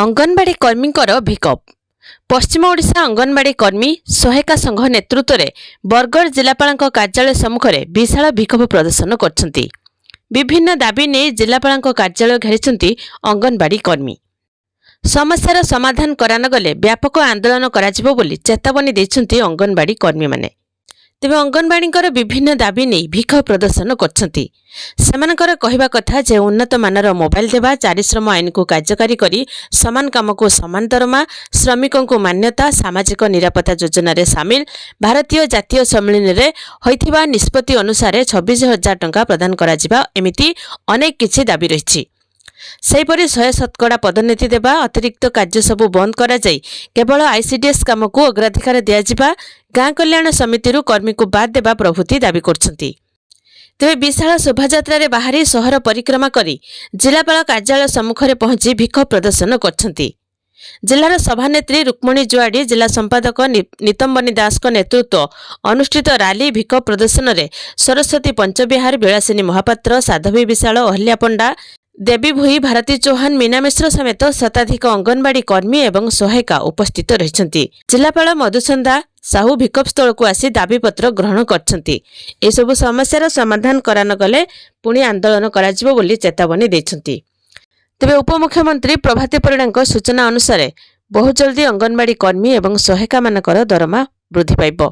अंगनवाड़ी कर्मींकर भिकअप। पश्चिम ओडिशा अंगनवाड़ी कर्मी सहायिका संघ नेतृत्व में बरगढ़ जिलापाल कार्यालय सम्मुख में विशाल भिकअप प्रदर्शन करछंती। विभिन्न दाबी नहीं जिलापाल कार्यालय घेरी अंगनवाड़ी कर्मी। समस्यार समाधान करानगले व्यापक आंदोलन कराजिबो बोली चेतावनी दैछंती अंगनवाड़ी कर्मी माने। तेबे अंगनवाड़ीकर विभिन्न दाबी नहीं भिक्ष प्रदर्शन करछंती। सेमानकर कहिबा कथा जे उन्नत मानर मोबाइल देवा, चारिश्रम आईन को कार्यकारी करी समान काम को समान दरमा, श्रमिकों को मान्यता, सामाजिक निरापत्ता योजना रे सामिल, भारतीय जातीय सम्मेलन रे होइथिबा निष्पत्ति अनुसार 26,000 टंका प्रदान कराजिबा एमिति अनेक किछि दाबी रहिछि। सेहीपरि 100% पदोन्नति देवा, अतिरिक्त कार्य सबू बंद करा जाई केवल आईसीडीएस काम को अग्राधिकार दियाजिबा, गाँ कल्याण समिति कर्मी को बाद देवा प्रभृति दाबी करछंती। तेबे विशाल शोभायात्रा रे बाहरी शहर परिक्रमा करी जिलापाल कार्यालय सम्मुख में पहुंची भिक्ष प्रदर्शन करछंती। जिलार सभानेत्री रुक्मणी जुआड़ी, जिला संपादक नितंबनी दास को नेतृत्व अनुष्ठित रैली भिक्ष प्रदर्शन रे सरस्वती पंचविहार, विलासिनी महापात्र, साधवी विशाल, अहल्या पंडा, देवी भुई, भारती चौहान, मीना मिश्र समेत शताधिक अंगनवाड़ी कर्मी एवं सहायिका उपस्थित रहिछंती। जिलापाल मधुसंदा साहू भिक्ष स्थल को आसी दाबीपत्र ग्रहण करछंती। ए सब समस्यार समाधान करान गले पुणी आंदोलन कराजिबो बोली चेतावनी दैछंती। तेबे उपमुख्यमंत्री प्रभाती परिडाଙ୍କ सूचना अनुसार बहुत जल्दी अंगनवाड़ी कर्मी एवं सहायिका मानकर दरमा वृद्धि पाइबो।